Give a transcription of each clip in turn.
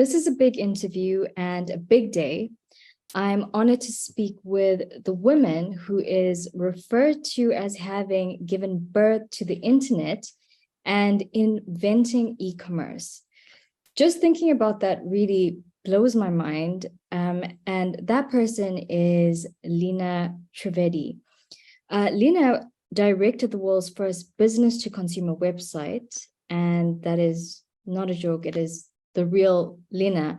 This is a big interview and a big day. I'm honored to speak with the woman who is referred to as having given birth to the internet and inventing e-commerce. Just thinking about that really blows my mind. And that person is Lina Trivedi. Lina directed the world's first business-to-consumer website, and that is not a joke, it is the real Lina.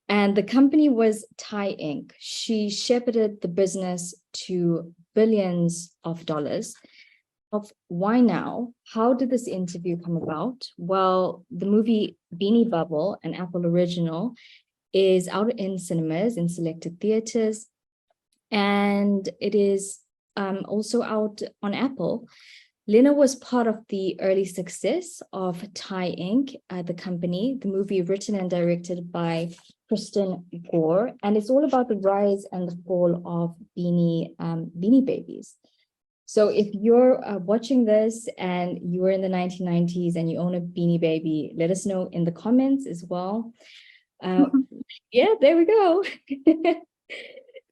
And the company was Thai Inc. She shepherded the business to billions of dollars. Why now? How did this interview come about? Well, the movie Beanie Bubble, an Apple original, is out in cinemas in selected theaters, and it is also out on Apple. Lina was part of the early success of Thai Inc., the company, the movie written and directed by Kristen Gore, and it's all about the rise and the fall of Beanie Babies. So if you're watching this and you were in the 1990s and you own a Beanie Baby, let us know in the comments as well. Yeah, there we go.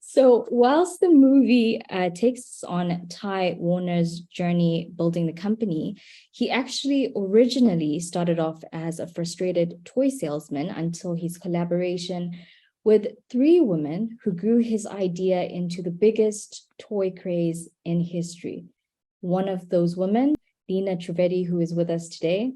So whilst the movie takes us on Ty Warner's journey building the company, he actually originally started off as a frustrated toy salesman until his collaboration with three women who grew his idea into the biggest toy craze in history. One of those women, Lina Trivedi, who is with us today.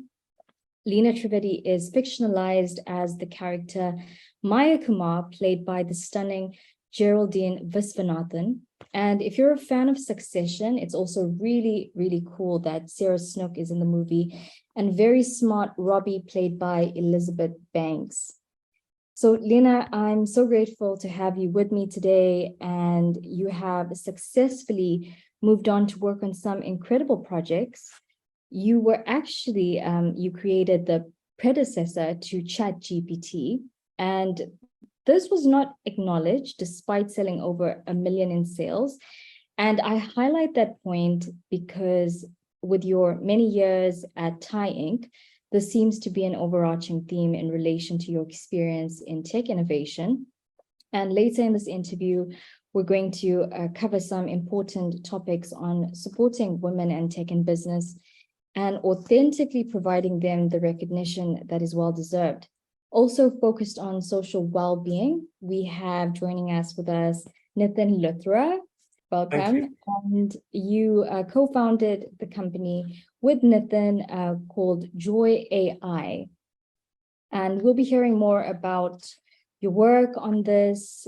Lina Trivedi is fictionalized as the character Maya Kumar, played by the stunning Geraldine Viswanathan. And if you're a fan of Succession, it's also really, really cool that Sarah Snook is in the movie, and very smart Robbie, played by Elizabeth Banks. So Lina, I'm so grateful to have you with me today, and you have successfully moved on to work on some incredible projects. You were actually, you created the predecessor to ChatGPT, and this was not acknowledged despite selling over 1 million in sales. And I highlight that point because with your many years at Thai Inc., there seems to be an overarching theme in relation to your experience in tech innovation. And later in this interview, we're going to cover some important topics on supporting women and tech in business and authentically providing them the recognition that is well-deserved. Also focused on social well-being, we have joining us Niten Luthra. Welcome. And you co-founded the company with Niten called Joii.ai. And we'll be hearing more about your work on this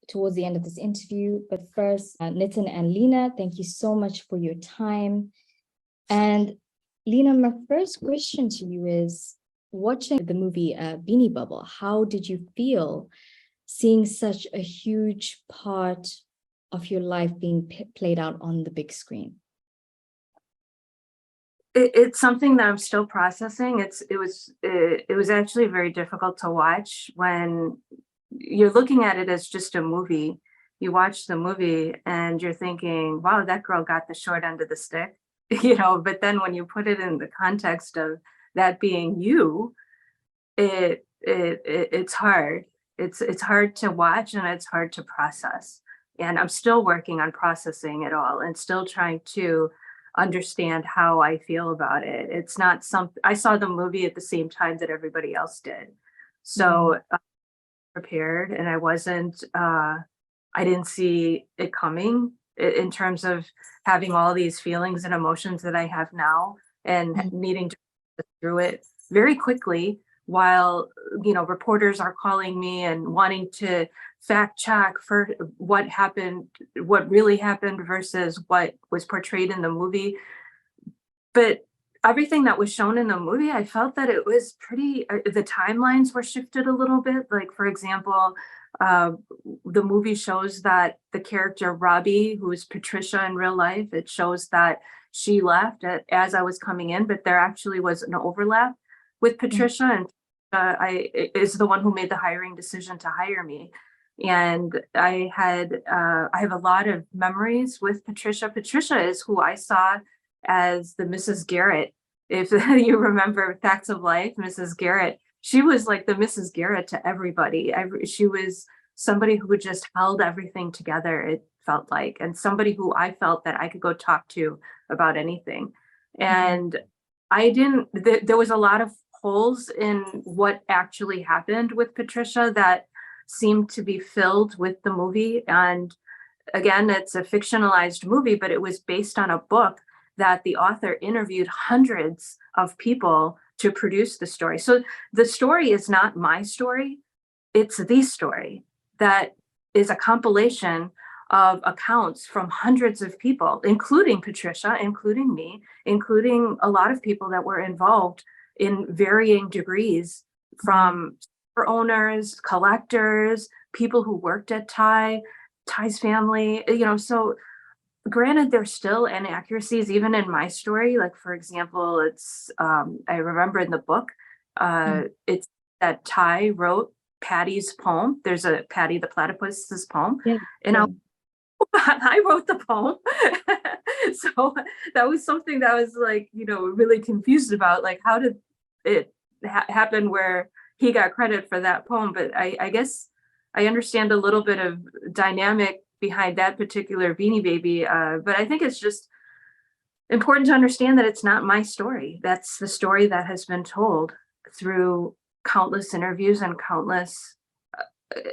towards the end of this interview. But first, Niten and Lina, thank you so much for your time. And Lina, my first question to you is, watching the movie Beanie Bubble, how did you feel seeing such a huge part of your life being played out on the big screen? It's something that I'm still processing. It was actually very difficult to watch when you're looking at it as just a movie. You watch the movie and you're thinking, wow, that girl got the short end of the stick, but then when you put it in the context of that being you, it's hard. It's hard to watch and it's hard to process. And I'm still working on processing it all and still trying to understand how I feel about it. It's not something I saw the movie at the same time that everybody else did. So I was prepared, and I didn't see it coming in terms of having all these feelings and emotions that I have now and needing to go through it very quickly while reporters are calling me and wanting to fact check for what happened, what really happened versus what was portrayed in the movie. But everything that was shown in the movie, I felt that it was pretty, the timelines were shifted a little bit. Like, for example, the movie shows that the character Robbie, who is Patricia in real life, it shows that she left as I was coming in, but there actually was an overlap with Patricia, and I is the one who made the hiring decision to hire me. And I have a lot of memories with Patricia. Patricia is who I saw as the Mrs. Garrett. If you remember Facts of Life, Mrs. Garrett, she was like the Mrs. Garrett to everybody. She was somebody who just held everything together, it felt like, and somebody who I felt that I could go talk to about anything. And I didn't, there was a lot of holes in what actually happened with Patricia that seemed to be filled with the movie. And again, it's a fictionalized movie, but it was based on a book that the author interviewed hundreds of people to produce the story. So the story is not my story, it's the story that is a compilation of accounts from hundreds of people, including Patricia, including me, including a lot of people that were involved in varying degrees, from store owners, collectors, people who worked at Ty's family, so granted, there's still inaccuracies even in my story. Like, for example, it's I remember in the book, it's that Ty wrote Patty's poem. There's a Patty the Platypus's poem, Yeah. and I wrote the poem. So that was something that I was like, really confused about. Like, how did it happen where he got credit for that poem? But I guess I understand a little bit of dynamic behind that particular Beanie Baby. But I think it's just important to understand that it's not my story. That's the story that has been told through countless interviews and countless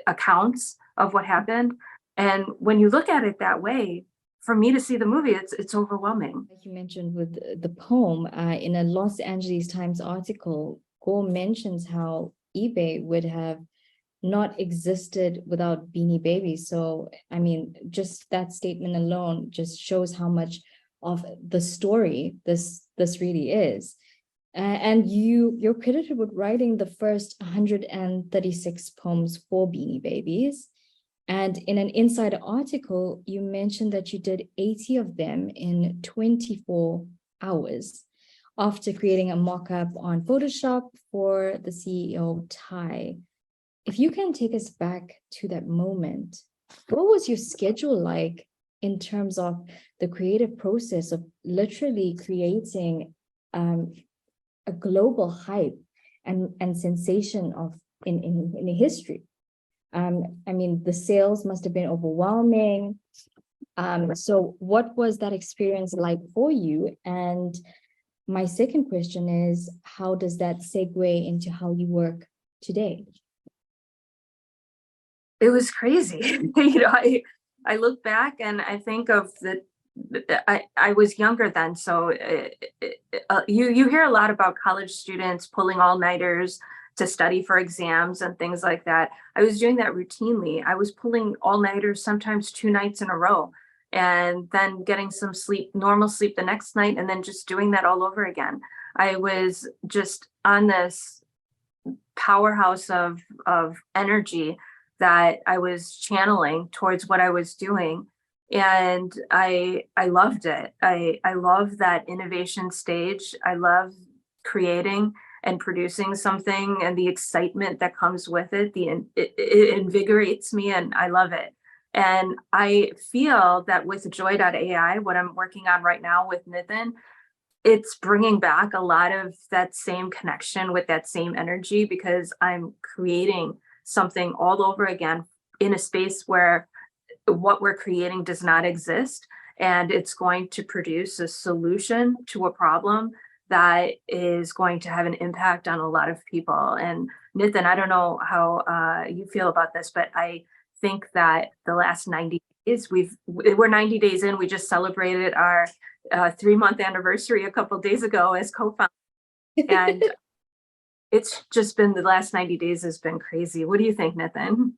accounts of what happened. And when you look at it that way, for me to see the movie, it's overwhelming. Like you mentioned with the poem, in a Los Angeles Times article, Gore mentions how eBay would have not existed without Beanie Baby. So, I mean, just that statement alone just shows how much of the story this really is. And you're credited with writing the first 136 poems for Beanie Babies. And in an insider article, you mentioned that you did 80 of them in 24 hours after creating a mock-up on Photoshop for the CEO, Ty. If you can take us back to that moment, what was your schedule like in terms of the creative process of literally creating a global hype and sensation of in history? I mean, the sales must have been overwhelming. So what was that experience like for you? And my second question is, how does that segue into how you work today? It was crazy. I look back and I think of I was younger then, so you hear a lot about college students pulling all-nighters to study for exams and things like that. I was doing that routinely. I was pulling all-nighters, sometimes 2 nights in a row, and then getting some sleep, normal sleep the next night, and then just doing that all over again. I was just on this powerhouse of energy that I was channeling towards what I was doing. And I loved it. I love that innovation stage. I love creating and producing something and the excitement that comes with it. It invigorates me and I love it. And I feel that with Joii.ai, what I'm working on right now with Niten, it's bringing back a lot of that same connection with that same energy, because I'm creating something all over again in a space where what we're creating does not exist. And it's going to produce a solution to a problem that is going to have an impact on a lot of people. And Niten, I don't know how you feel about this, but I think that the last 90 days, we're 90 days in. We just celebrated our 3-month anniversary a couple of days ago as co-founder. And it's just been, the last 90 days has been crazy. What do you think, Niten?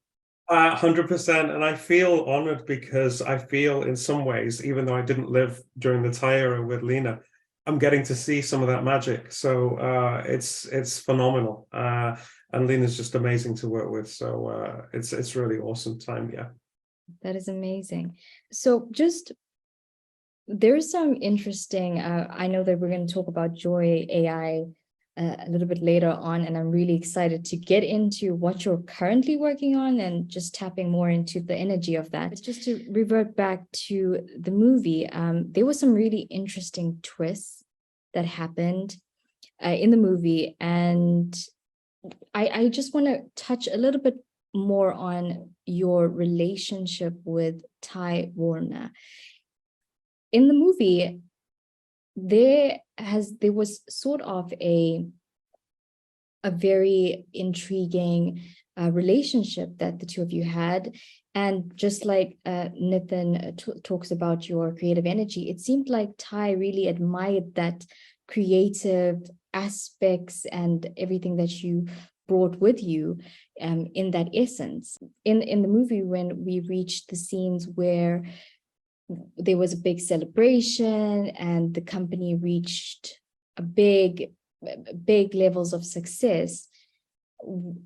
100%. And I feel honored because I feel in some ways, even though I didn't live during the Thai era with Lina, I'm getting to see some of that magic. So it's phenomenal. And Lina's just amazing to work with. So it's really awesome time. Yeah. That is amazing. So just, there's some interesting, I know that we're going to talk about Joii.ai a little bit later on, and I'm really excited to get into what you're currently working on and just tapping more into the energy of that. Just to revert back to the movie, there were some really interesting twists that happened in the movie, and I just want to touch a little bit more on your relationship with Ty Warner. In the movie, there was sort of a very intriguing relationship that the two of you had. And just like Niten talks about your creative energy, it seemed like Ty really admired that creative aspects and everything that you brought with you in that essence. In the movie, when we reached the scenes where there was a big celebration and the company reached a big levels of success,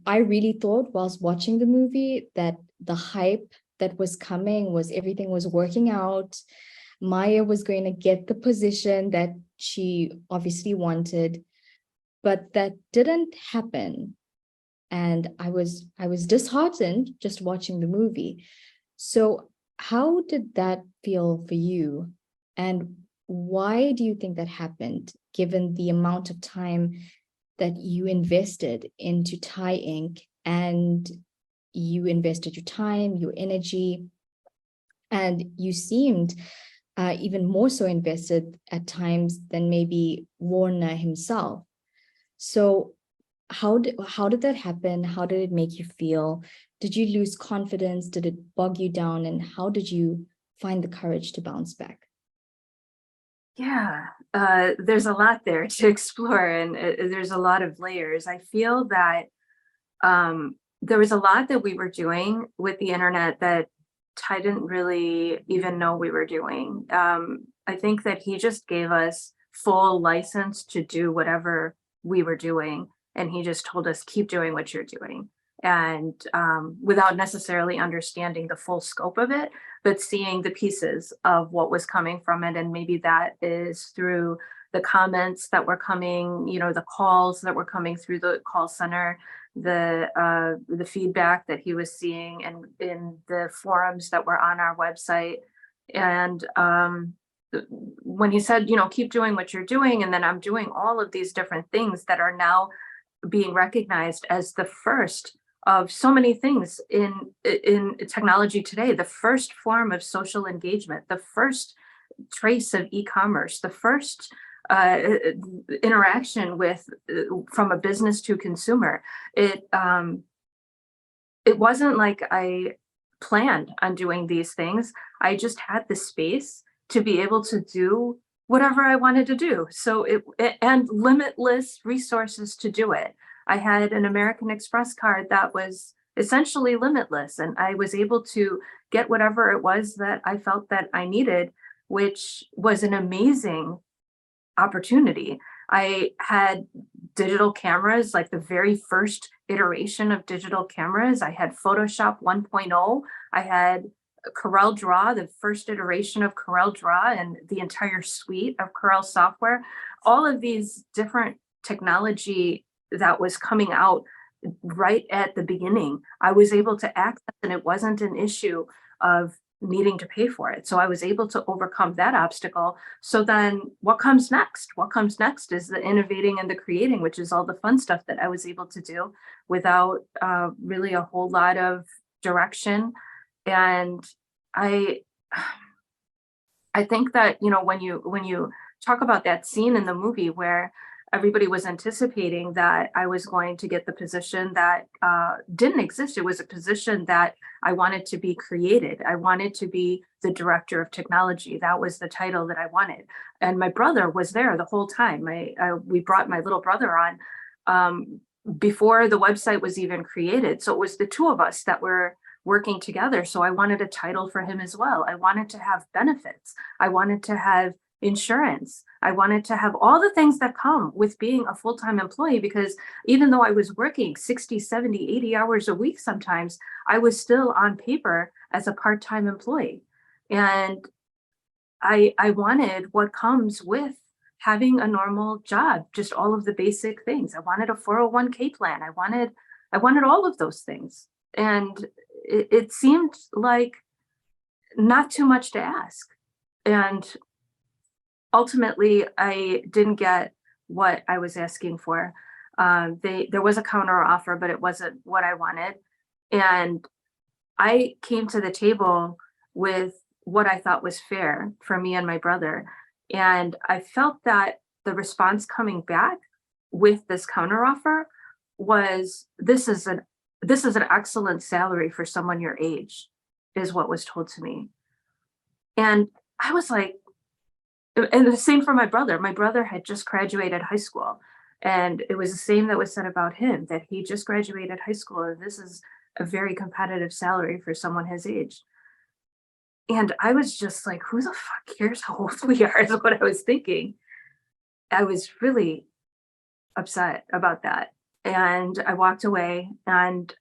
I really thought whilst watching the movie that the hype that was coming was everything was working out. Maya was going to get the position that she obviously wanted, but that didn't happen. And I was disheartened just watching the movie. So how did that feel for you? And why do you think that happened, given the amount of time that you invested into Ty Inc. and you invested your time, your energy, and you seemed even more so invested at times than maybe Warner himself. So how did that happen? How did it make you feel? Did you lose confidence? Did it bog you down? And how did you find the courage to bounce back? Yeah, there's a lot there to explore, and there's a lot of layers. I feel that there was a lot that we were doing with the internet that Ty didn't really even know we were doing. I think that he just gave us full license to do whatever we were doing, and he just told us, keep doing what you're doing. And without necessarily understanding the full scope of it, but seeing the pieces of what was coming from it. And maybe that is through the comments that were coming, you know, the calls that were coming through the call center, the feedback that he was seeing, and in the forums that were on our website. And when he said, you know, keep doing what you're doing, and then I'm doing all of these different things that are now being recognized as the first of so many things in technology today, the first form of social engagement, the first trace of e-commerce, the first interaction with from a business to consumer. It wasn't like I planned on doing these things. I just had the space to be able to do whatever I wanted to do. So and limitless resources to do it. I had an American Express card that was essentially limitless, and I was able to get whatever it was that I felt that I needed, which was an amazing opportunity. I had digital cameras, like the very first iteration of digital cameras. I had Photoshop 1.0. I had Corel Draw, the first iteration of Corel Draw, and the entire suite of Corel software. All of these different technology that was coming out right at the beginning, I was able to access, and it wasn't an issue of needing to pay for it. So I was able to overcome that obstacle. So then what comes next? What comes next is the innovating and the creating, which is all the fun stuff that I was able to do without really a whole lot of direction. And I think that, you know, when you talk about that scene in the movie where everybody was anticipating that I was going to get the position that didn't exist. It was a position that I wanted to be created. I wanted to be the director of technology. That was the title that I wanted. And my brother was there the whole time. We brought my little brother on before the website was even created. So it was the two of us that were working together. So I wanted a title for him as well. I wanted to have benefits. I wanted to have insurance. I wanted to have all the things that come with being a full-time employee, because even though I was working 60, 70, 80 hours a week sometimes, I was still on paper as a part-time employee. And I wanted what comes with having a normal job, just all of the basic things. I wanted a 401k plan. I wanted all of those things. And it seemed like not too much to ask. And ultimately, I didn't get what I was asking for. There was a counter offer, but it wasn't what I wanted. And I came to the table with what I thought was fair for me and my brother. And I felt that the response coming back with this counteroffer was, this is an excellent salary for someone your age, is what was told to me. And I was like, and the same for my brother. My brother had just graduated high school, and it was the same that was said about him, that he just graduated high school, and this is a very competitive salary for someone his age. And I was just like, who the fuck cares how old we are, is what I was thinking. I was really upset about that. And I walked away, and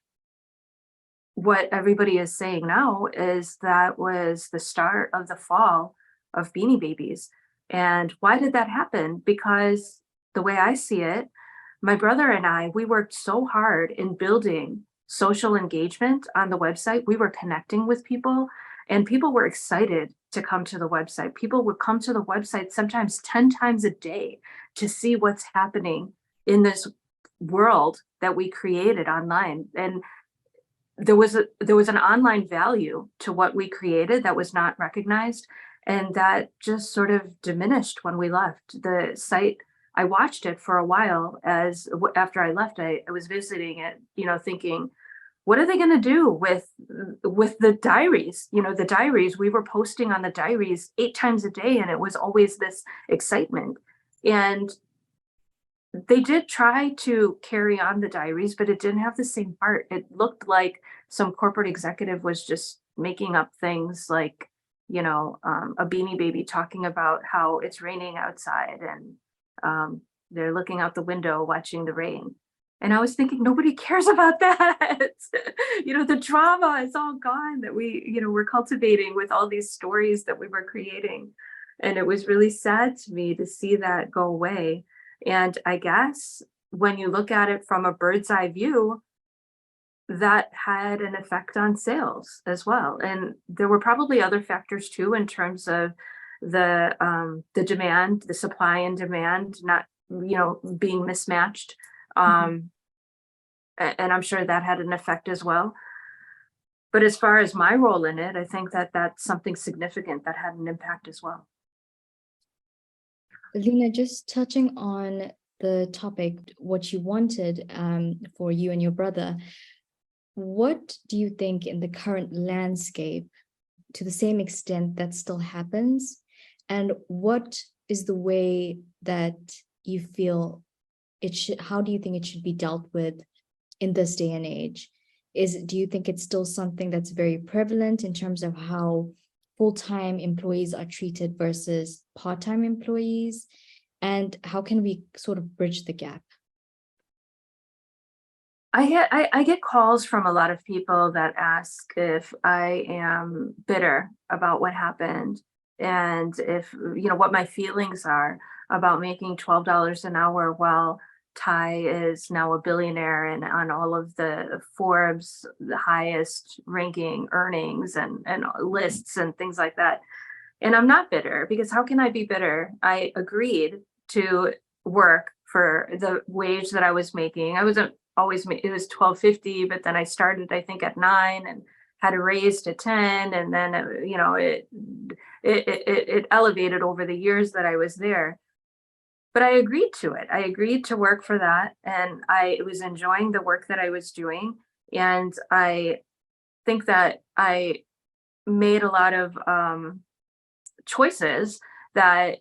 what everybody is saying now is that was the start of the fall of Beanie Babies. And why did that happen? Because the way I see it, my brother and I, we worked so hard in building social engagement on the website. We were connecting with people, and people were excited to come to the website. People would come to the website sometimes 10 times a day to see what's happening in this world that we created online. And there was an online value to what we created that was not recognized, and that just sort of diminished when we left the site. I watched it for a while. After I left, I was visiting it, thinking, what are they going to do with the diaries? The diaries, we were posting on the diaries 8 times a day, and it was always this excitement. And they did try to carry on the diaries, but it didn't have the same heart. It looked like some corporate executive was just making up things like, a Beanie Baby talking about how it's raining outside, and they're looking out the window watching the rain. And I was thinking, nobody cares about that. The drama is all gone that we're cultivating with all these stories that we were creating. And it was really sad to me to see that go away. And I guess when you look at it from a bird's eye view, that had an effect on sales as well. And there were probably other factors too, in terms of the demand, the supply and demand, not, being mismatched. And I'm sure that had an effect as well. But as far as my role in it, I think that that's something significant that had an impact as well. Lina, just touching on the topic, what you wanted for you and your brother, what do you think in the current landscape, to the same extent, that still happens? And what is the way that you feel it should, how do you think it should be dealt with in this day and age? Do you think it's still something that's very prevalent in terms of how full-time employees are treated versus part-time employees? And how can we sort of bridge the gap? I get calls from a lot of people that ask if I am bitter about what happened, and if, what my feelings are about making $12 an hour while Ty is now a billionaire and on all of the Forbes, the highest ranking earnings and lists and things like that. And I'm not bitter, because how can I be bitter? I agreed to work for the wage that I was making. I wasn't always, it was $12.50, but then I started, I think, at 9 and had a raise to 10. And then, it elevated over the years that I was there. But I agreed to it. I agreed to work for that. And I was enjoying the work that I was doing. And I think that I made a lot of choices that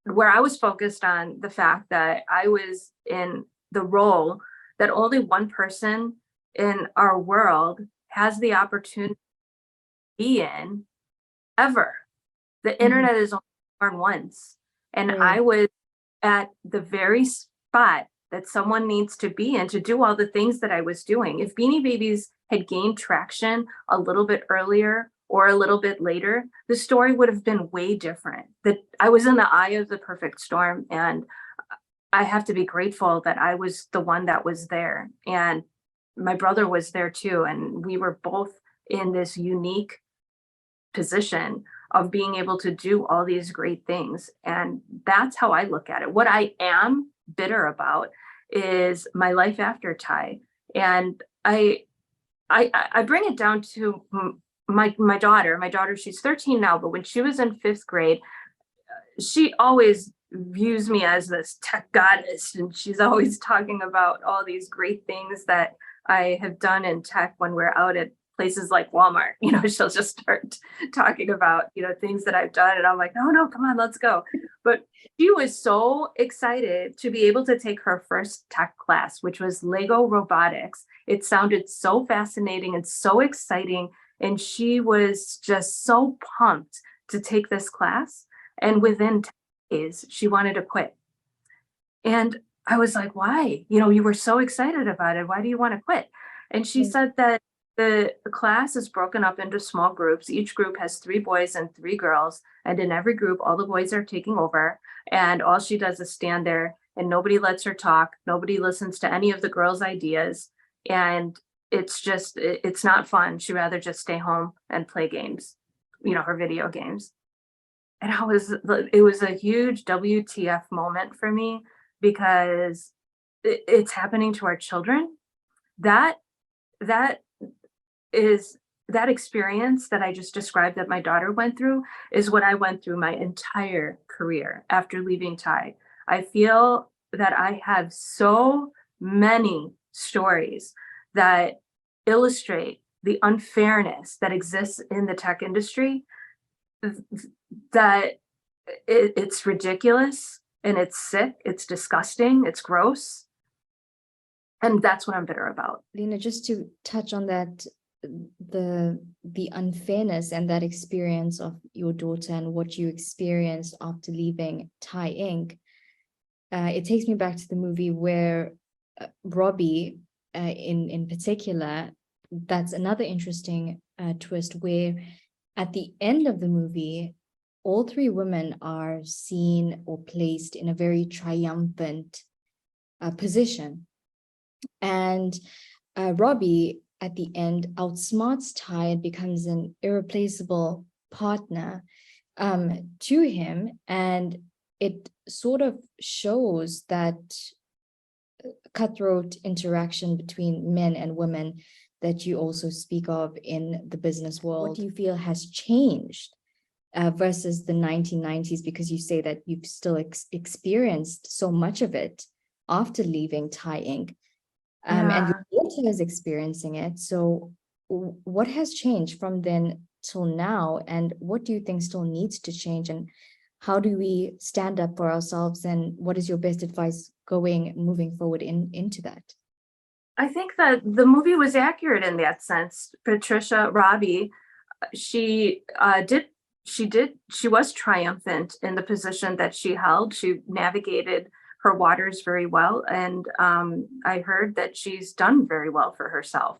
where I was focused on the fact that I was in the role that only one person in our world has the opportunity to be in ever. The internet is only born once. And I was at the very spot that someone needs to be in to do all the things that I was doing. If Beanie Babies had gained traction a little bit earlier or a little bit later, the story would have been way different. That I was in the eye of the perfect storm, and I have to be grateful that I was the one that was there. And my brother was there too. And we were both in this unique position of being able to do all these great things. And that's how I look at it. What I am bitter about is my life after Thai. And I bring it down to my daughter. My daughter, she's 13 now, but when she was in 5th grade, she always views me as this tech goddess, and she's always talking about all these great things that I have done in tech when we're out at places like Walmart. She'll just start talking about, things that I've done, and I'm like, no, come on, let's go. But she was so excited to be able to take her first tech class, which was Lego robotics. It sounded so fascinating and so exciting, and she was just so pumped to take this class. And within 10 days, she wanted to quit. And I was like, why? You were so excited about it. Why do you want to quit? And she said that the class is broken up into small groups. Each group has 3 boys and 3 girls. And in every group, all the boys are taking over. And all she does is stand there, and nobody lets her talk. Nobody listens to any of the girls' ideas. And it's not fun. She'd rather just stay home and play games, her video games. And it was a huge WTF moment for me, because it's happening to our children. That experience that I just described that my daughter went through is what I went through my entire career after leaving Thai. I feel that I have so many stories that illustrate the unfairness that exists in the tech industry, that it's ridiculous, and it's sick, it's disgusting, it's gross. And that's what I'm bitter about. Lina, just to touch on that, the unfairness and that experience of your daughter and what you experienced after leaving Thai Inc. It takes me back to the movie where Robbie, in particular, that's another interesting twist, where at the end of the movie, all 3 women are seen or placed in a very triumphant position. And Robbie, at the end, outsmarts Thai and becomes an irreplaceable partner to him. And it sort of shows that cutthroat interaction between men and women that you also speak of in the business world. What do you feel has changed versus the 1990s? Because you say that you've still experienced so much of it after leaving Thai Inc. And your daughter is experiencing it. So what has changed from then till now? And what do you think still needs to change? And how do we stand up for ourselves? And what is your best advice moving forward into that? I think that the movie was accurate in that sense. Patricia Robbie, she was triumphant in the position that she held. She navigated her waters very well. And I heard that she's done very well for herself.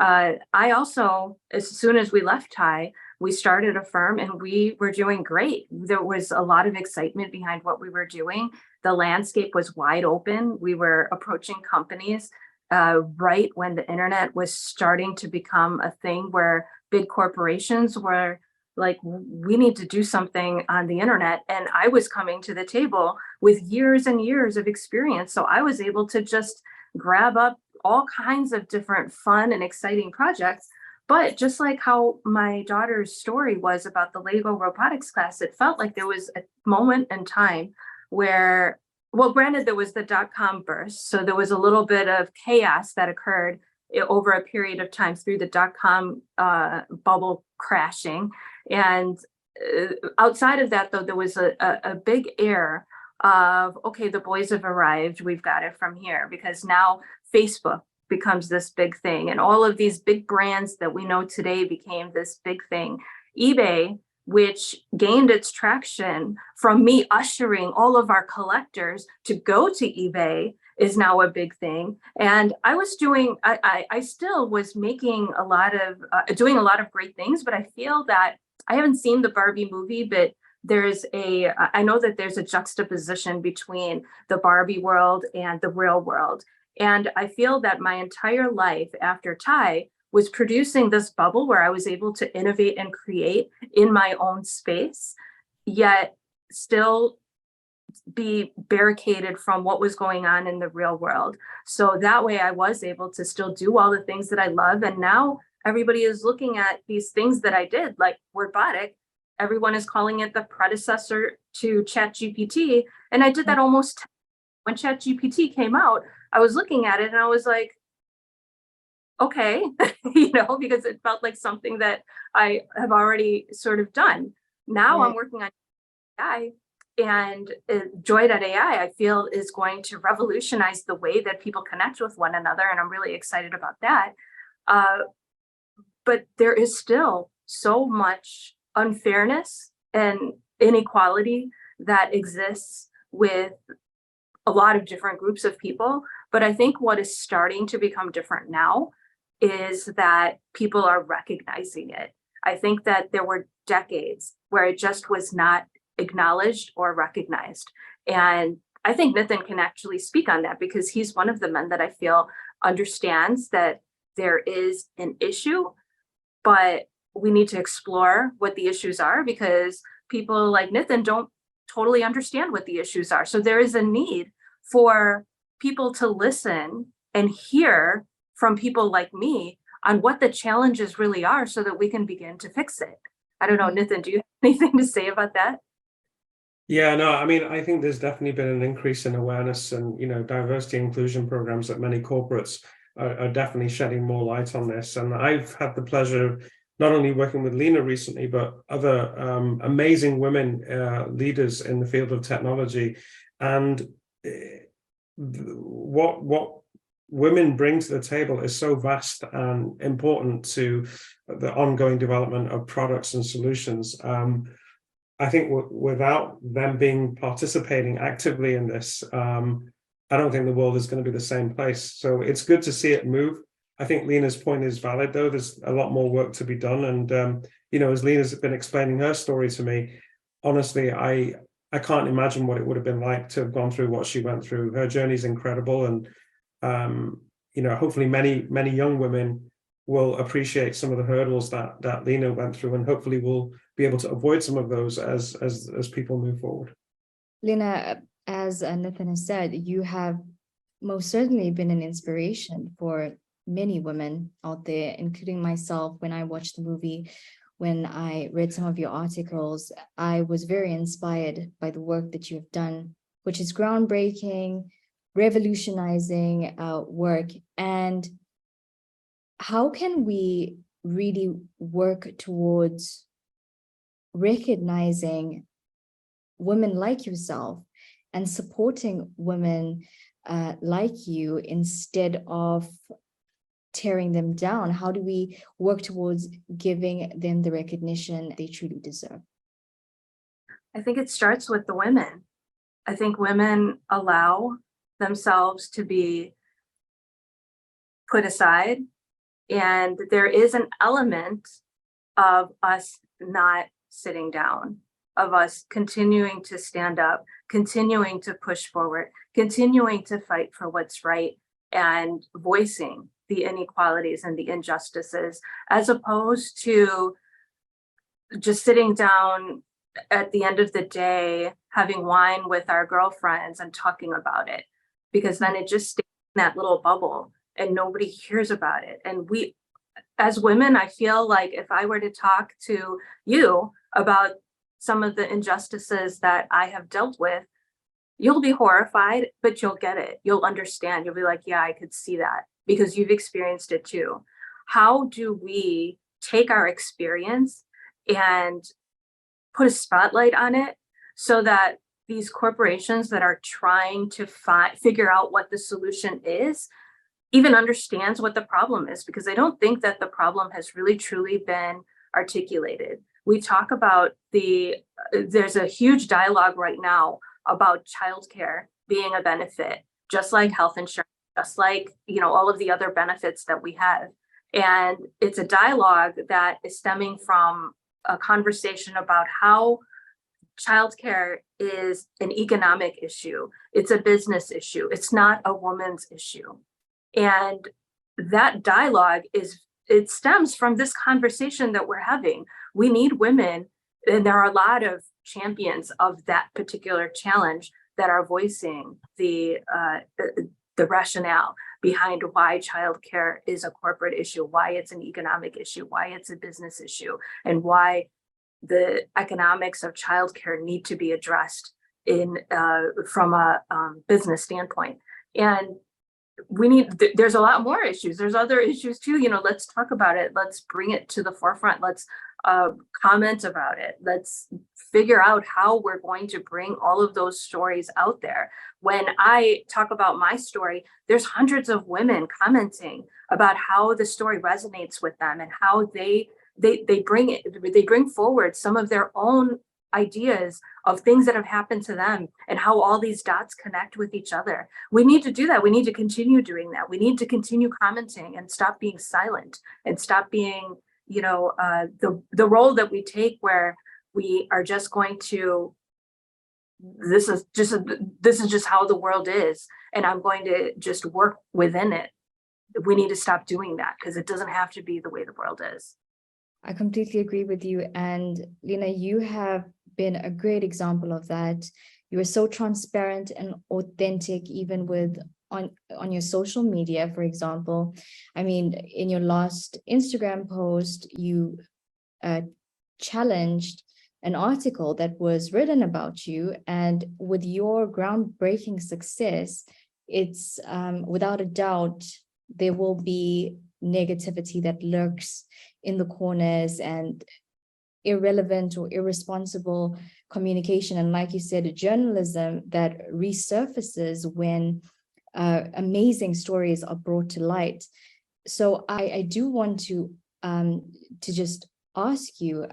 I also, as soon as we left Thai, we started a firm, and we were doing great. There was a lot of excitement behind what we were doing. The landscape was wide open. We were approaching companies right when the internet was starting to become a thing, where big corporations were like, we need to do something on the internet. And I was coming to the table with years and years of experience. So I was able to just grab up all kinds of different fun and exciting projects. But just like how my daughter's story was about the Lego robotics class, it felt like there was a moment in time where, well, granted, there was the dot-com burst. So there was a little bit of chaos that occurred over a period of time through the dot-com bubble crashing. And outside of that, though, there was a big air of, okay, the boys have arrived. We've got it from here, because now Facebook becomes this big thing. And all of these big brands that we know today became this big thing. eBay, which gained its traction from me ushering all of our collectors to go to eBay, is now a big thing. And I still was making a lot of, doing a lot of great things, but I feel that I haven't seen the Barbie movie, but I know that there's a juxtaposition between the Barbie world and the real world. And I feel that my entire life after Thai was producing this bubble where I was able to innovate and create in my own space, yet still be barricaded from what was going on in the real world. So that way I was able to still do all the things that I love. And now everybody is looking at these things that I did, like Wordbotic. Everyone is calling it the predecessor to ChatGPT. And I did that almost when ChatGPT came out. I was looking at it and I was like, okay, because it felt like something that I have already sort of done. Now I'm working on AI, and Joii.ai, I feel, is going to revolutionize the way that people connect with one another. And I'm really excited about that. But there is still so much unfairness and inequality that exists with a lot of different groups of people. But I think what is starting to become different now is that people are recognizing it. I think that there were decades where it just was not acknowledged or recognized. And I think Niten can actually speak on that, because he's one of the men that I feel understands that there is an issue, but we need to explore what the issues are, because people like Niten don't totally understand what the issues are. So there is a need for people to listen and hear from people like me on what the challenges really are, so that we can begin to fix it. I don't know, Niten, do you have anything to say about that? Yeah, no, I mean, I think there's definitely been an increase in awareness, and, diversity and inclusion programs at many corporates are definitely shedding more light on this. And I've had the pleasure of not only working with Lina recently, but other amazing women leaders in the field of technology. And what women bring to the table is so vast and important to the ongoing development of products and solutions. I think without them participating actively in this, I don't think the world is going to be the same place. So it's good to see it move. I think Lina's point is valid, though. There's a lot more work to be done. And, as Lina's been explaining her story to me, honestly, I can't imagine what it would have been like to have gone through what she went through. Her journey is incredible. And, hopefully many young women will appreciate some of the hurdles that Lina went through, and hopefully will be able to avoid some of those as people move forward. Lina, as Niten has said, you have most certainly been an inspiration for many women out there, including myself. When I watched the movie, when I read some of your articles, I was very inspired by the work that you have done, which is groundbreaking, revolutionizing work. And how can we really work towards recognizing women like yourself and supporting women like you instead of tearing them down? How do we work towards giving them the recognition they truly deserve? I think it starts with the women. I think women allow themselves to be put aside, and there is an element of us not sitting down, of us continuing to stand up, continuing to push forward, continuing to fight for what's right, and voicing the inequalities and the injustices, as opposed to just sitting down at the end of the day, having wine with our girlfriends and talking about it, because then it just stays in that little bubble and nobody hears about it. And we, as women, I feel like if I were to talk to you about some of the injustices that I have dealt with, you'll be horrified, but you'll get it. You'll understand. You'll be like, yeah, I could see that, because you've experienced it too. How do we take our experience and put a spotlight on it so that these corporations that are trying to figure out what the solution is even understands what the problem is? Because I don't think that the problem has really truly been articulated. We talk about there's a huge dialogue right now about childcare being a benefit, just like health insurance, just like, all of the other benefits that we have. And it's a dialogue that is stemming from a conversation about how childcare is an economic issue. It's a business issue. It's not a woman's issue. And that dialogue it stems from this conversation that we're having. We need women, and there are a lot of champions of that particular challenge, that are voicing the rationale behind why childcare is a corporate issue, why it's an economic issue, why it's a business issue, and why the economics of childcare need to be addressed in from a business standpoint. And there's a lot more issues. There's other issues too. Let's talk about it. Let's bring it to the forefront. Let's comment about it. Let's figure out how we're going to bring all of those stories out there. When I talk about my story, there's hundreds of women commenting about how the story resonates with them and how they bring forward some of their own ideas of things that have happened to them and how all these dots connect with each other. We need to do that. We need to continue doing that. We need to continue commenting and stop being silent and stop being, the role that we take where we are just going to, this is just how the world is, and I'm going to just work within it. We need to stop doing that because it doesn't have to be the way the world is. I completely agree with you. And Lina, you have been a great example of that. You are so transparent and authentic, even with on your social media, for example. I mean, in your last Instagram post, you challenged an article that was written about you. And with your groundbreaking success, it's without a doubt, there will be negativity that lurks in the corners and irrelevant or irresponsible communication. And like you said, journalism that resurfaces when amazing stories are brought to light. So I do want to just ask you,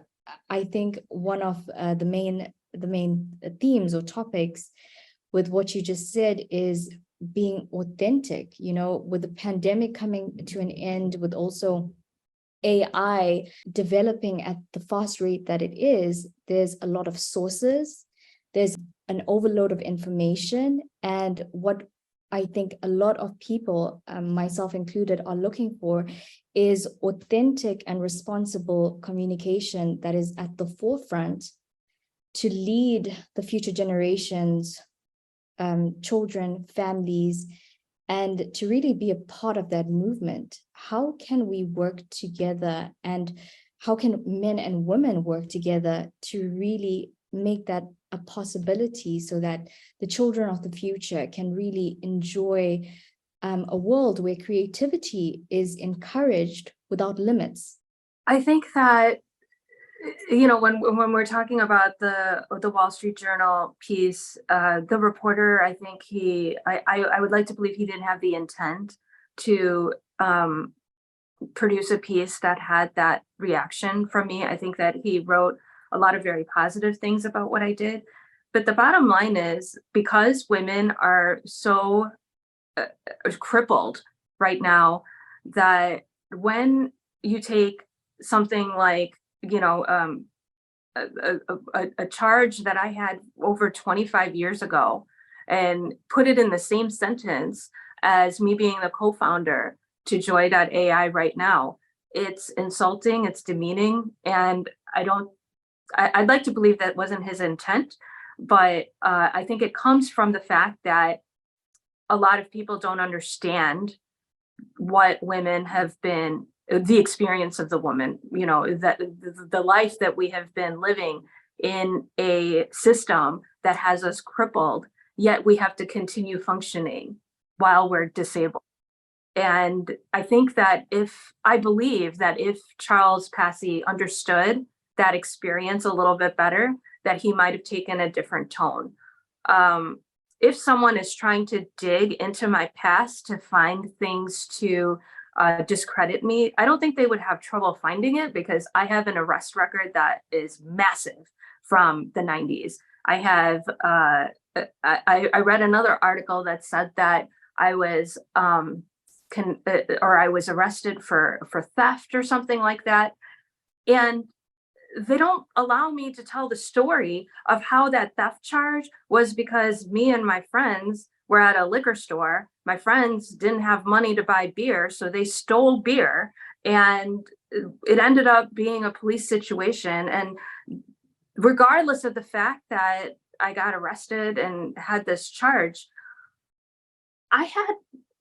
I think one of the main themes or topics with what you just said is being authentic, with the pandemic coming to an end, with also AI developing at the fast rate that it is, there's a lot of sources, there's an overload of information. And what I think a lot of people, myself included, are looking for is authentic and responsible communication that is at the forefront to lead the future generations, children, families, and to really be a part of that movement. How can we work together, and how can men and women work together to really make that a possibility so that the children of the future can really enjoy a world where creativity is encouraged without limits? I think that, when we're talking about the Wall Street Journal piece, the reporter, I think I would like to believe he didn't have the intent to produce a piece that had that reaction from me. I think that he wrote a lot of very positive things about what I did. But the bottom line is, because women are so crippled right now, that when you take something like, a charge that I had over 25 years ago and put it in the same sentence as me being the co-founder to Joii.ai right now, it's insulting, it's demeaning, and I'd like to believe that wasn't his intent, but I think it comes from the fact that a lot of people don't understand what women have been, the experience of the woman, that the life that we have been living in a system that has us crippled, yet we have to continue functioning while we're disabled. And I believe that if Charles Passy understood that experience a little bit better, that he might have taken a different tone. If someone is trying to dig into my past to find things to discredit me, I don't think they would have trouble finding it, because I have an arrest record that is massive from the 90s. I have, I read another article that said that I was, I was arrested for theft or something like that. And they don't allow me to tell the story of how that theft charge was because me and my friends were at a liquor store. My friends didn't have money to buy beer, so they stole beer, and it ended up being a police situation. And regardless of the fact that I got arrested and had this charge, I had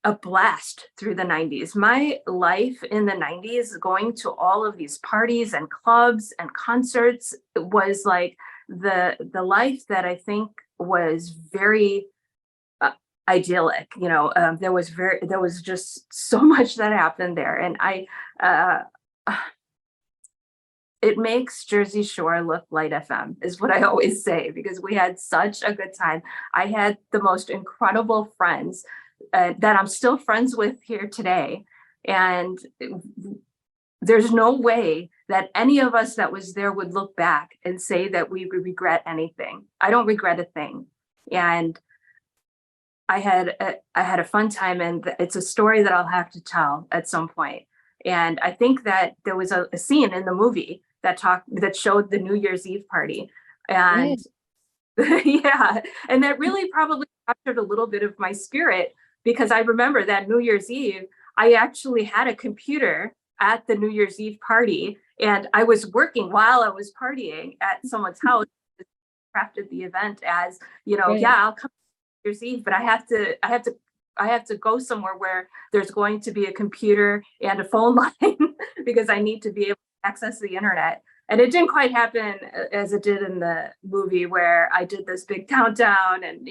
a blast through the 90s. My life in the 90s, going to all of these parties and clubs and concerts, was like the life that I think was very idyllic. There was just so much that happened there, and uh, it makes Jersey Shore look light FM, is what I always say, because we had such a good time. I had the most incredible friends that I'm still friends with here today. And there's no way that any of us that was there would look back and say that we regret anything. I don't regret a thing. And I had a fun time, and it's a story that I'll have to tell at some point. And I think that there was a scene in the movie that showed the New Year's Eve party. And yeah, and that really probably captured a little bit of my spirit, because I remember that New Year's Eve, I actually had a computer at the New Year's Eve party, and I was working while I was partying at someone's house, crafted the event as, yeah, I'll come New Year's Eve, but I have to go somewhere where there's going to be a computer and a phone line because I need to be able to access the internet. And it didn't quite happen as it did in the movie, where I did this big countdown and,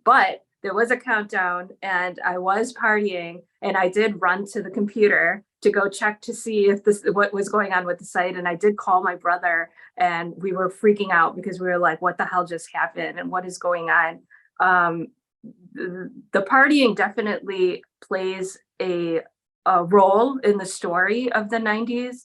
but there was a countdown and I was partying, and I did run to the computer to go check to see what was going on with the site. And I did call my brother, and we were freaking out because we were like, what the hell just happened and what is going on? The partying definitely plays a role in the story of the 90s,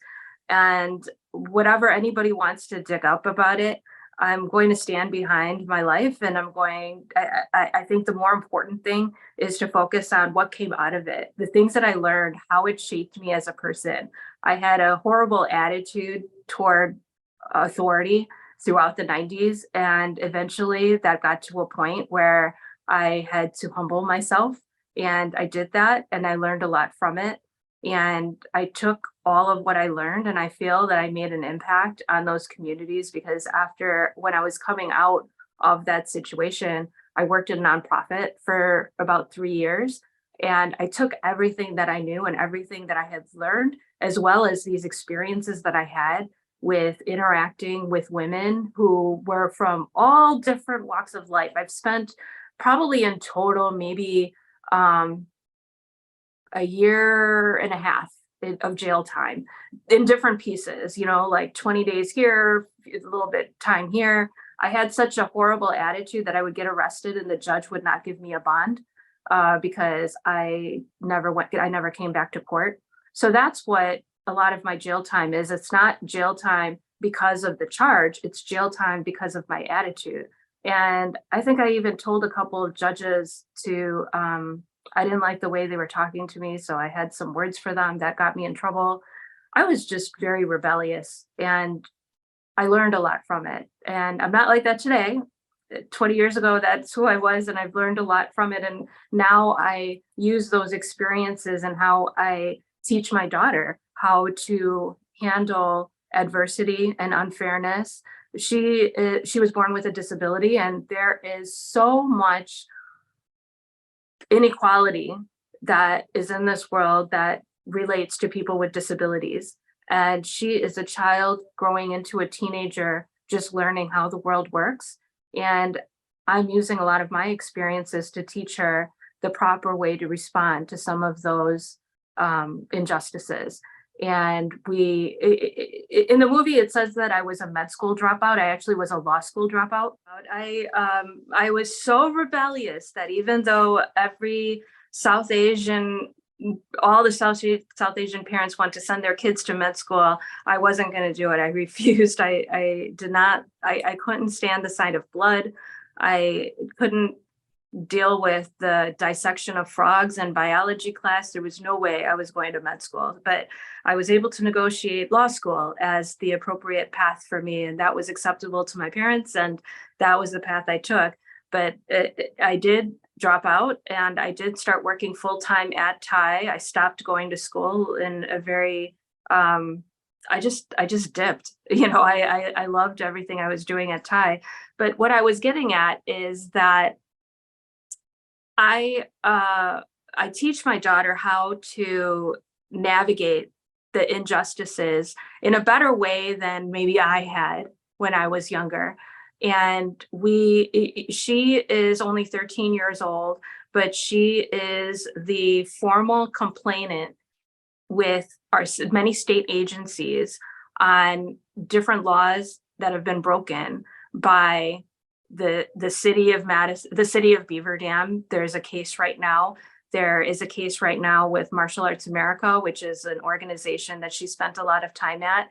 and whatever anybody wants to dig up about it, I'm going to stand behind my life, and I think the more important thing is to focus on what came out of it, the things that I learned, how it shaped me as a person. I had a horrible attitude toward authority throughout the 90s. And eventually that got to a point where I had to humble myself. And I did that, and I learned a lot from it. And I took all of what I learned, and I feel that I made an impact on those communities, because when I was coming out of that situation, I worked in a nonprofit for about 3 years. And I took everything that I knew and everything that I had learned, as well as these experiences that I had with interacting with women who were from all different walks of life. I've spent probably in total maybe a year and a half of jail time in different pieces, like 20 days here, a little bit time here. I had such a horrible attitude that I would get arrested and the judge would not give me a bond because I never came back to court. So that's what a lot of my jail time is. It's not jail time because of the charge, it's jail time because of my attitude. And I think I even told a couple of judges I didn't like the way they were talking to me, so I had some words for them that got me in trouble. I was just very rebellious, and I learned a lot from it. And I'm not like that today. 20 years ago, that's who I was, and I've learned a lot from it. And now I use those experiences and how I teach my daughter how to handle adversity and unfairness. She was born with a disability, and there is so much inequality that is in this world that relates to people with disabilities. And she is a child growing into a teenager, just learning how the world works. And I'm using a lot of my experiences to teach her the proper way to respond to some of those injustices. And in the movie, it says that I was a med school dropout. I actually was a law school dropout. I was so rebellious that even though all the South Asian parents want to send their kids to med school, I wasn't going to do it. I refused. I couldn't stand the sight of blood. I couldn't deal with the dissection of frogs in biology class. There was no way I was going to med school, but I was able to negotiate law school as the appropriate path for me. And that was acceptable to my parents. And that was the path I took. But I did drop out, and I did start working full time at TIE. I stopped going to school in a very I just dipped. I loved everything I was doing at Thai. But what I was getting at is that I teach my daughter how to navigate the injustices in a better way than maybe I had when I was younger. And she is only 13 years old, but she is the formal complainant with our many state agencies on different laws that have been broken by the city of Madison, the city of Beaver Dam. There's a case right now. There is a case right now with Martial Arts America, which is an organization that she spent a lot of time at.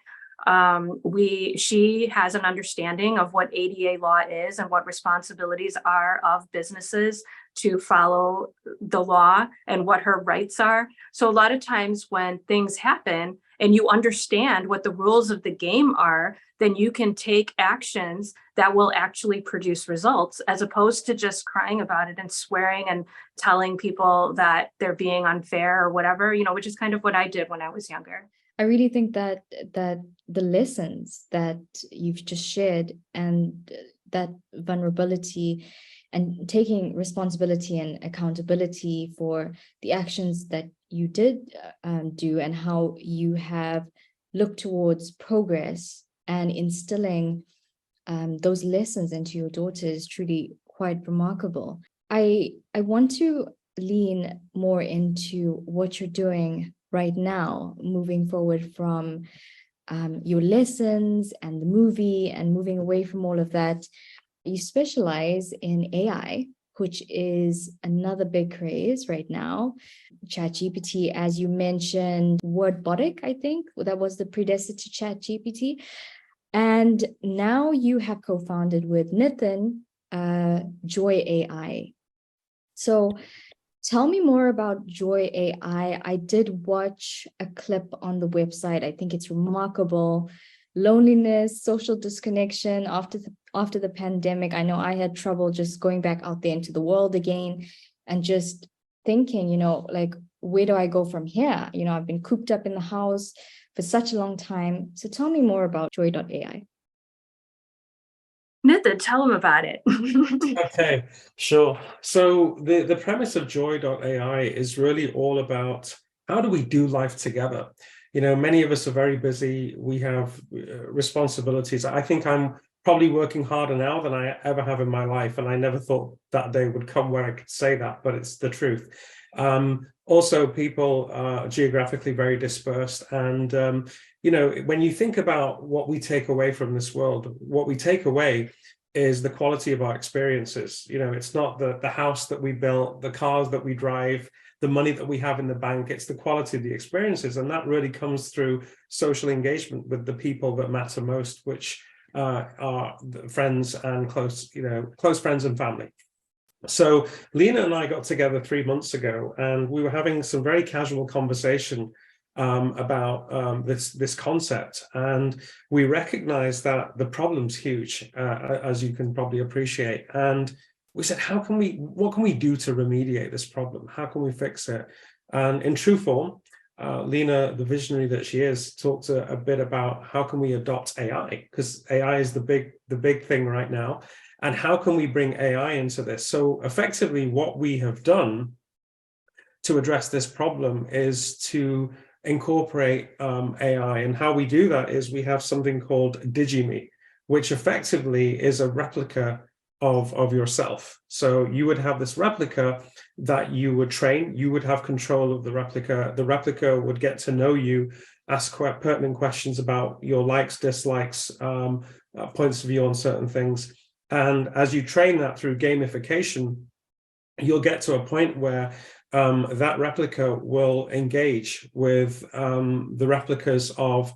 She has an understanding of what ADA law is and what responsibilities are of businesses to follow the law and what her rights are. So a lot of times when things happen and you understand what the rules of the game are, then you can take actions that will actually produce results, as opposed to just crying about it and swearing and telling people that they're being unfair or whatever, which is kind of what I did when I was younger. I really think that the lessons that you've just shared and that vulnerability and taking responsibility and accountability for the actions that you did do, and how you have looked towards progress and instilling those lessons into your daughter is truly quite remarkable. I want to lean more into what you're doing right now, moving forward from your lessons and the movie and moving away from all of that. You specialize in AI, which is another big craze right now. ChatGPT, as you mentioned, Wordbotic, I think that was the predecessor to ChatGPT. And now you have co-founded with Niten, Joii.ai. So tell me more about Joii.ai. I did watch a clip on the website. I think it's remarkable. Loneliness, social disconnection after the pandemic. I know I had trouble just going back out there into the world again and just thinking, like, where do I go from here? I've been cooped up in the house for such a long time. So tell me more about Joii.ai. Nithin, tell them about it. Okay, sure. So the premise of Joii.ai is really all about how do we do life together? Many of us are very busy. We have responsibilities. I think I'm probably working harder now than I ever have in my life. And I never thought that day would come where I could say that, but it's the truth. Also, people are geographically very dispersed. And, when you think about what we take away from this world, what we take away is the quality of our experiences. It's not the house that we built, the cars that we drive, the money that we have in the bank. It's the quality of the experiences. And that really comes through social engagement with the people that matter most, which are friends and close friends and family. So Lina and I got together 3 months ago, and we were having some very casual conversation about this concept, and we recognized that the problem's huge, as you can probably appreciate. And we said, what can we do to remediate this problem? How can we fix it? And in true form, Lina, the visionary that she is, talked a bit about how can we adopt AI, because AI is the big thing right now. And how can we bring AI into this? So effectively, what we have done to address this problem is to incorporate AI. And how we do that is we have something called DigiMe, which effectively is a replica of yourself. So you would have this replica that you would train. You would have control of the replica. The replica would get to know you, ask pertinent questions about your likes, dislikes, points of view on certain things. And as you train that through gamification, you'll get to a point where that replica will engage with the replicas of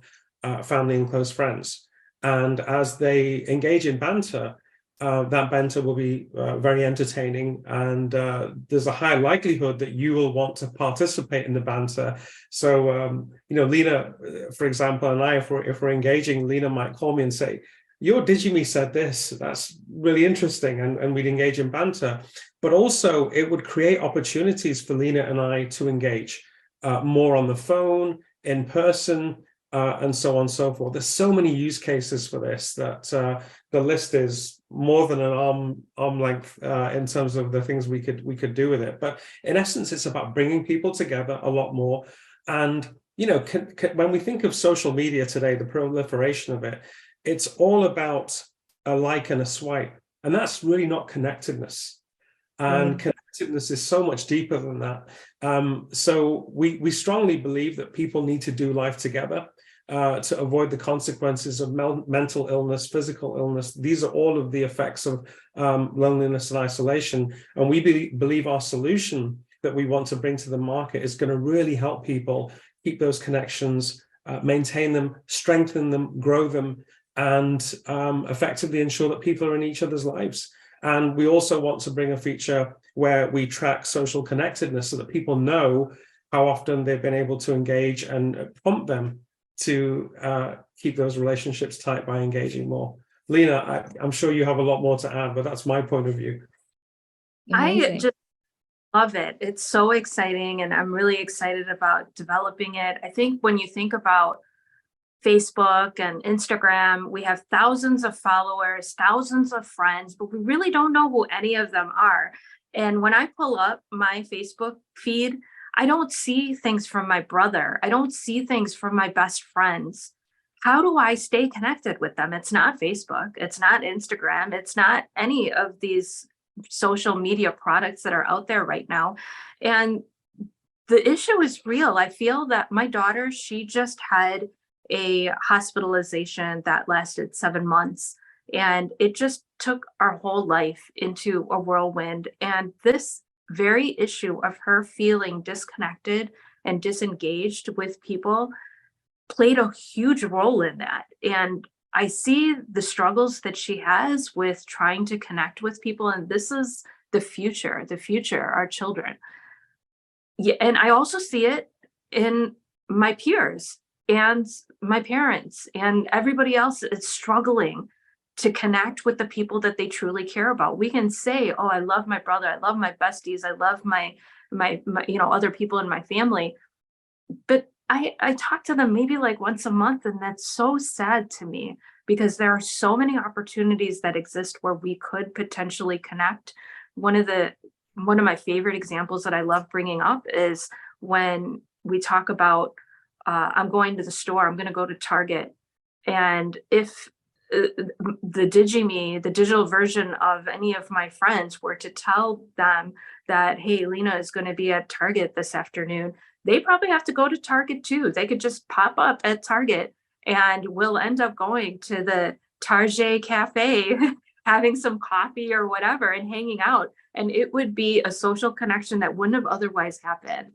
family and close friends. And as they engage in banter, that banter will be very entertaining, and there's a high likelihood that you will want to participate in the banter. So, Lina, for example, and I, if we're engaging, Lina might call me and say, your DigiMe said this, that's really interesting, and we'd engage in banter. But also it would create opportunities for Lina and I to engage more on the phone, in person, and so on and so forth. There's so many use cases for this that the list is more than an arm length in terms of the things we could do with it. But in essence, it's about bringing people together a lot more. And when we think of social media today, the proliferation of it, it's all about a like and a swipe, and that's really not connectedness. And connectedness is so much deeper than that. So we strongly believe that people need to do life together to avoid the consequences of mental illness, physical illness. These are all of the effects of loneliness and isolation. And we believe our solution that we want to bring to the market is going to really help people keep those connections, maintain them, strengthen them, grow them, and effectively ensure that people are in each other's lives. And we also want to bring a feature where we track social connectedness so that people know how often they've been able to engage and prompt them to keep those relationships tight by engaging more. Lina, I'm sure you have a lot more to add, but that's my point of view. Amazing. I just love it. It's so exciting, and I'm really excited about developing it. I think when you think about Facebook and Instagram, we have thousands of followers, thousands of friends, but we really don't know who any of them are. And when I pull up my Facebook feed, I don't see things from my brother. I don't see things from my best friends. How do I stay connected with them? It's not Facebook. It's not Instagram. It's not any of these social media products that are out there right now. And the issue is real. I feel that my daughter, she just had a hospitalization that lasted 7 months, and it just took our whole life into a whirlwind. And this very issue of her feeling disconnected and disengaged with people played a huge role in that. And I see the struggles that she has with trying to connect with people. And this is the future, our children. Yeah, and I also see it in my peers and my parents and everybody else is struggling to connect with the people that they truly care about. We can say, oh, I love my brother, I love my besties, I love my other people in my family. But I talk to them maybe like once a month, and that's so sad to me because there are so many opportunities that exist where we could potentially connect. One of my favorite examples that I love bringing up is when we talk about I'm going to the store, I'm going to go to Target, and if the DigiMe, the digital version of any of my friends were to tell them that, hey, Lina is going to be at Target this afternoon, they probably have to go to Target too. They could just pop up at Target and we'll end up going to the Target Cafe, having some coffee or whatever and hanging out. And it would be a social connection that wouldn't have otherwise happened.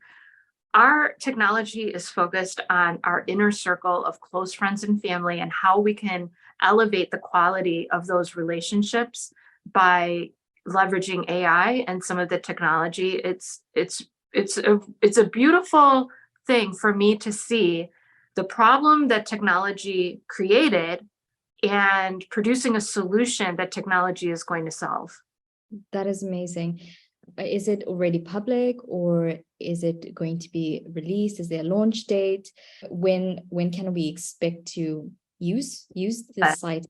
Our technology is focused on our inner circle of close friends and family and how we can elevate the quality of those relationships by leveraging AI and some of the technology. It's a beautiful thing for me to see the problem that technology created and producing a solution that technology is going to solve. That is amazing. Is it already public, or is it going to be released? Is there a launch date? When can we expect to use this site?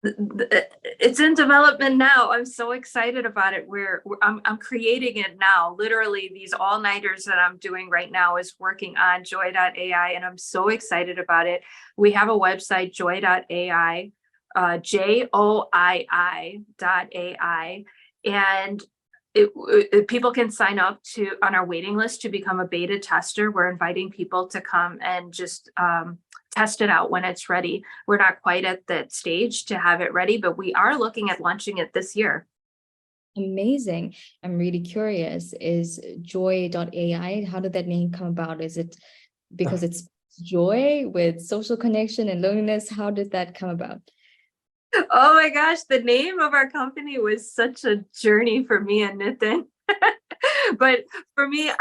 It's in development now. I'm so excited about it. I'm creating it now. Literally, these all-nighters that I'm doing right now is working on Joii.ai, and I'm so excited about it. We have a website, Joii.ai, Joii.ai, and people can sign up on our waiting list to become a beta tester. We're inviting people to come and just test it out when it's ready. We're not quite at that stage to have it ready, but we are looking at launching it this year. Amazing. I'm really curious. Is Joii.ai, how did that name come about? Is it because it's joy with social connection and loneliness? How did that come about? Oh my gosh, the name of our company was such a journey for me and Niten. But for me,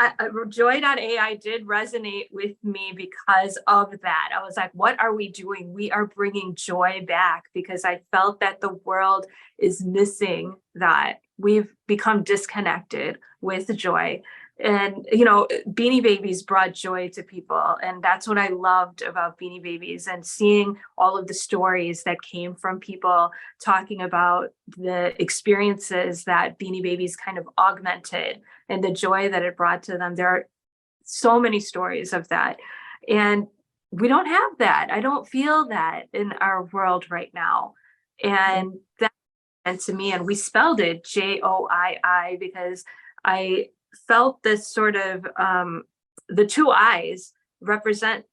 Joii.ai did resonate with me because of that. I was like, what are we doing? We are bringing joy back, because I felt that the world is missing that. We've become disconnected with joy. And, you know, Beanie Babies brought joy to people. And that's what I loved about Beanie Babies, and seeing all of the stories that came from people talking about the experiences that Beanie Babies kind of augmented and the joy that it brought to them. There are so many stories of that. And we don't have that. I don't feel that in our world right now. And that meant to me, and we spelled it Joii, because I felt this sort of, the two eyes represent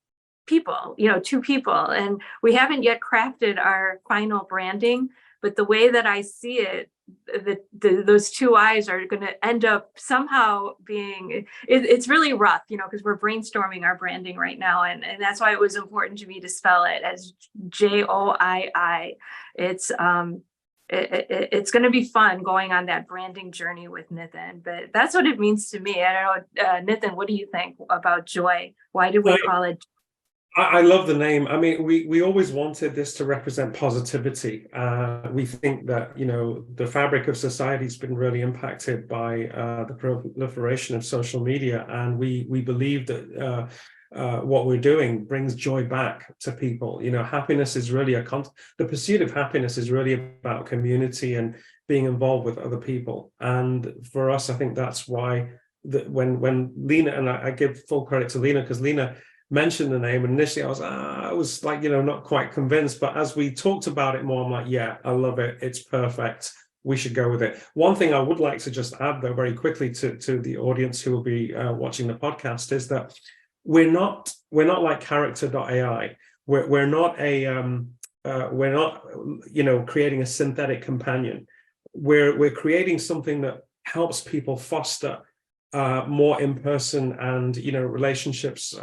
people, you know, two people. And we haven't yet crafted our final branding, but the way that I see it, those two eyes are going to end up somehow being, it's really rough, you know, because we're brainstorming our branding right now. And that's why it was important to me to spell it as Joii. It's going to be fun going on that branding journey with Niten, but that's what it means to me. I don't know, Niten, what do you think about joy? Why did we call it? I love the name. I mean, we always wanted this to represent positivity. We think that, you know, the fabric of society has been really impacted by the proliferation of social media, and we believe that what we're doing brings joy back to people. You know, happiness is really the pursuit of happiness is really about community and being involved with other people. And for us, I think that's why when Lina, and I give full credit to Lina, because Lina mentioned the name, and initially I was like, you know, not quite convinced, but as we talked about it more, I'm like, yeah, I love it. It's perfect. We should go with it. One thing I would like to just add, though, very quickly to the audience who will be watching the podcast, is that we're not like character.ai. We're not you know, creating a synthetic companion. We're creating something that helps people foster more in-person and, you know, relationships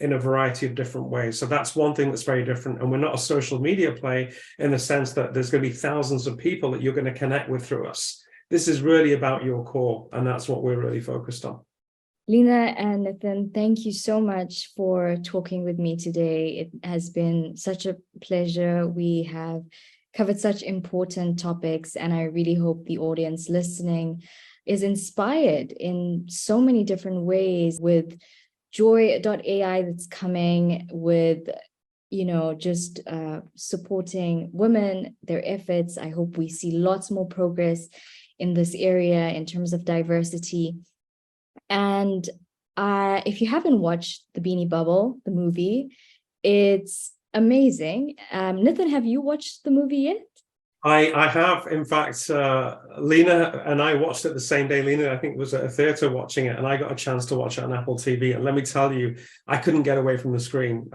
in a variety of different ways. So that's one thing that's very different. And we're not a social media play in the sense that there's going to be thousands of people that you're going to connect with through us. This is really about your core, and that's what we're really focused on. Lina and Niten, thank you so much for talking with me today. It has been such a pleasure. We have covered such important topics, and I really hope the audience listening is inspired in so many different ways with Joii.ai that's coming, with, you know, just supporting women, their efforts. I hope we see lots more progress in this area in terms of diversity. And if you haven't watched the Beanie Bubble, the movie, it's amazing. Niten, have you watched the movie yet? I have, in fact, Lina and I watched it the same day. Lina, I think, was at a theater watching it, and I got a chance to watch it on Apple TV. And let me tell you, I couldn't get away from the screen.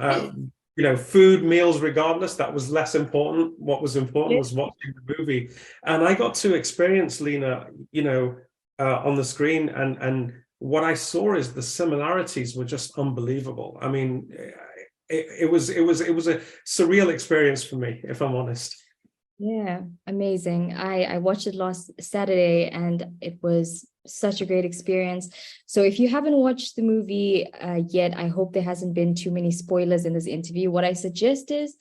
You know, food, meals, regardless, that was less important. What was important was watching the movie. And I got to experience Lina, you know, on the screen, and what I saw is the similarities were just unbelievable. I mean, it was a surreal experience for me, if I'm honest. Yeah, amazing. I watched it last Saturday, and it was such a great experience. So if you haven't watched the movie yet, I hope there hasn't been too many spoilers in this interview. What I suggest is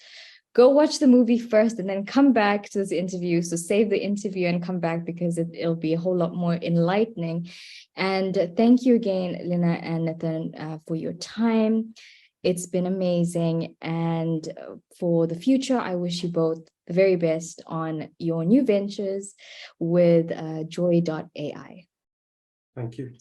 go watch the movie first and then come back to this interview. So save the interview and come back, because it'll be a whole lot more enlightening. And thank you again, Lina and Niten, for your time. It's been amazing. And for the future, I wish you both the very best on your new ventures with Joii.ai. Thank you.